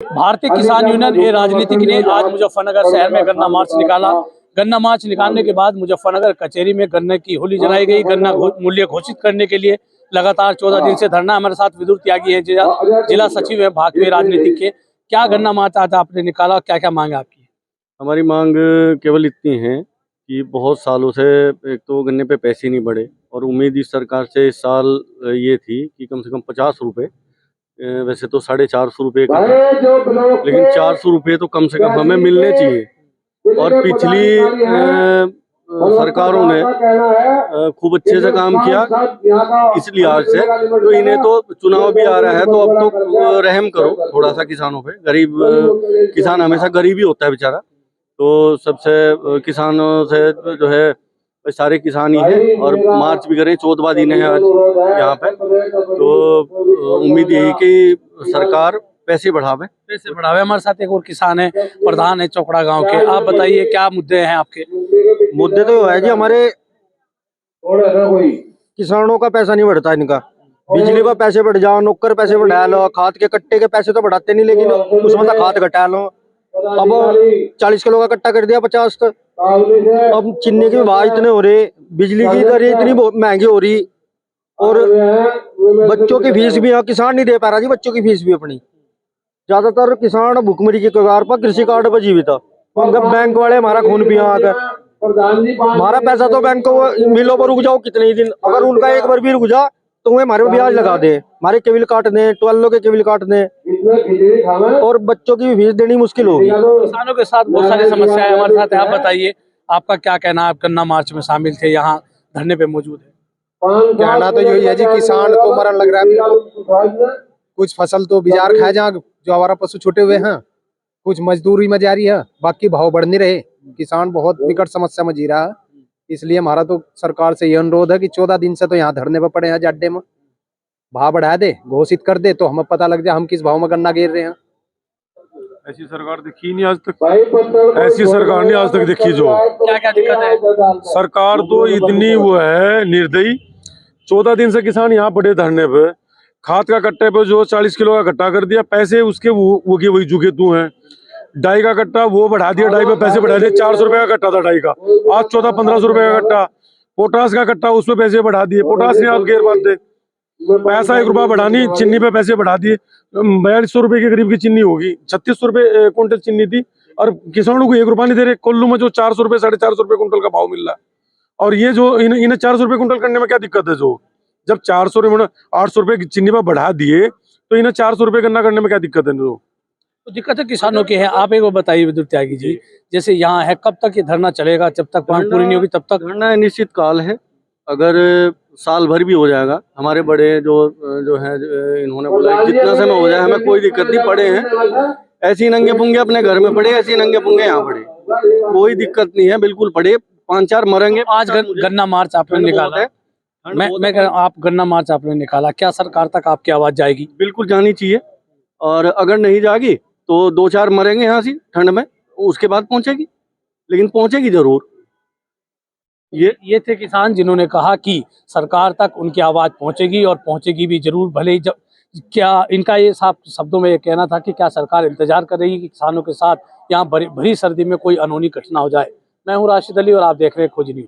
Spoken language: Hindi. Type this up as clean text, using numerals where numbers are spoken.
भारतीय किसान यूनियन ए राजनीतिक ने आज मुजफ्फरनगर शहर में गन्ना मार्च निकाला। गन्ना मार्च निकालने के बाद मुजफ्फरनगर कचहरी में गन्ने की होली जलाई गई। गन्ना मूल्य घोषित करने के लिए लगातार 14 दिन से धरना। हमारे साथ विदुर त्यागी है, जिला सचिव है भाकपा राजनीतिक के। क्या गन्ना मार्च आज आपने निकाला, क्या क्या मांग आपकी? हमारी मांग केवल इतनी है कि बहुत सालों से एक तो गन्ने पे पैसे नहीं बढ़े और उम्मीद इस सरकार से इस साल ये थी कि कम से कम 50 रुपये, वैसे तो 450 रुपये का था, लेकिन 400 रुपये तो कम से कम हमें मिलने चाहिए। और पिछली सरकारों ने खूब अच्छे से काम किया इस लिहाज से, तो इन्हें तो चुनाव भी आ रहा है तो अब तो रहम करो थोड़ा सा किसानों पे। गरीब किसान हमेशा गरीब ही होता है बेचारा, तो सबसे किसानों से जो है सारे किसान ही हैं और मार्च भी करें। 14वां दिन है आज यहाँ पे, तो उम्मीद यही कि सरकार पैसे बढ़ावे। हमारे साथ एक और किसान है, प्रधान है चौकड़ा गांव के। आप बताइए क्या मुद्दे हैं आपके? मुद्दे तो है जी, हमारे किसानों का पैसा नहीं बढ़ता, इनका बिजली का पैसे बढ़ जाओ, नौकर पैसे बढ़ा लो, खाद के कट्टे के पैसे तो बढ़ाते नहीं, लेकिन उसमें तो खाद घटा लो। अब 40 किलो का कट्टा कर दिया 50 तक। अब चीनी के भाव इतने हो रहे, बिजली की दरें इतनी महंगी हो रही, और बच्चों की फीस भी किसान नहीं दे पा रहा जी। बच्चों की फीस भी अपनी, ज्यादातर किसान भुखमरी की कगार पर कृषि कार्ड पर जीवित है। बैंक वाले हमारा खून पिया आकर, हमारा पैसा तो बैंक को मिलो पर रुक जाओ कितने ही दिन, अगर उनका एक बार भी रुक जा तो वो हमारे ब्याज लगा दे, हमारे केबिल काट दे, 12 के केबिल काट दे, और बच्चों की फीस देनी मुश्किल होगी। किसानों के साथ बहुत सारी समस्याएं हमारे साथ है। आप बताइए आपका क्या कहना है? आप गन्ना मार्च में शामिल थे, यहाँ धरने पे मौजूद है। कहना तो यही है जी, किसान को मरण लग रहा है। कुछ फसल तो बिजार खाए जहाँ जो हमारा पशु छूटे हुए हैं, कुछ मजदूरी में जारी है, बाकी भाव बढ़ नहीं रहे। किसान बहुत विकट समस्या में जी रहा है। इसलिए हमारा तो सरकार से ये अनुरोध है कि 14 दिन से तो यहाँ धरने पर पड़े हैं अड्डे में, भाव बढ़ा दे, घोषित कर दे, तो हमें पता लग जाए हम किस भाव में गन्ना गिर रहे हैं। ऐसी सरकार देखी नहीं आज तक, ऐसी सरकार नहीं आज तक देखी। जो क्या क्या दिक्कत है? सरकार तो इतनी वो है निर्दयी। 14 दिन से किसान यहाँ पड़े धरने पे, खाद का कट्टे पे जो 40 किलो का कट्टा कर दिया, पैसे उसके वो के वही जुगे तू हैं। डाई का कट्टा वो बढ़ा दिया, डाई पे पैसे बढ़ा दिए। 400 रुपये का कट्टा था डाई का, आज 1400-1500 रुपये का कट्टा। पोटास का कट्टा, उसमें पैसे बढ़ा दिए, पोटास ने आप घेर बात दे, पैसा 1 रुपया बढ़ानी, चीनी पे पैसे बढ़ा दिए। 4200 रुपये के करीब की चीनी होगी, 3600 रुपये क्विंटल चीनी थी, और किसानों को 1 रुपया नहीं दे रहे। कोल्लू में जो 400 रुपये 450 रुपये क्विंटल का भाव मिल रहा है, और ये जो इन्हें 400 रुपये क्विंटल करने में क्या दिक्कत है? जो जब 400 रुपये 800 रुपये चीनी पर बढ़ा दिए, तो इन्हें 400 रुपये गन्ना करने में क्या दिक्कत है? जो तो दिक्कत है किसानों की है। आप एक बताइए विदुर त्यागी जी, जैसे यहाँ है, कब तक ये धरना चलेगा? जब तक मांग पूरी नहीं होगी तब तक धरना निश्चित काल है, अगर साल भर भी हो जाएगा। हमारे बड़े जो है इन्होंने बोला जितना समय हो जाए हमें कोई दिक्कत नहीं, पड़े हैं ऐसे नंगे पुंगे अपने घर में पड़े, ऐसे नंगे पुंगे यहाँ पड़े, कोई दिक्कत नहीं है, बिल्कुल पड़े। 5-4 मरेंगे। आज गन्ना मार्च आपने निकाला है, मैं आप गन्ना मार्च आपने निकाला, क्या सरकार तक आपकी आवाज जाएगी? बिल्कुल जानी चाहिए, और अगर नहीं जाएगी तो 2-4 मरेंगे यहाँ से ठंड में, उसके बाद पहुंचेगी, लेकिन पहुंचेगी जरूर। ये थे किसान जिन्होंने कहा कि सरकार तक उनकी आवाज पहुंचेगी, और पहुंचेगी भी जरूर। भले ही क्या इनका ये साफ शब्दों में ये कहना था कि क्या सरकार इंतजार कर रही है कि किसानों के साथ यहाँ भरी सर्दी में कोई अनहोनी घटना हो जाए। मैं हूँ राशिद अली और आप देख रहे हैं खोज न्यूज।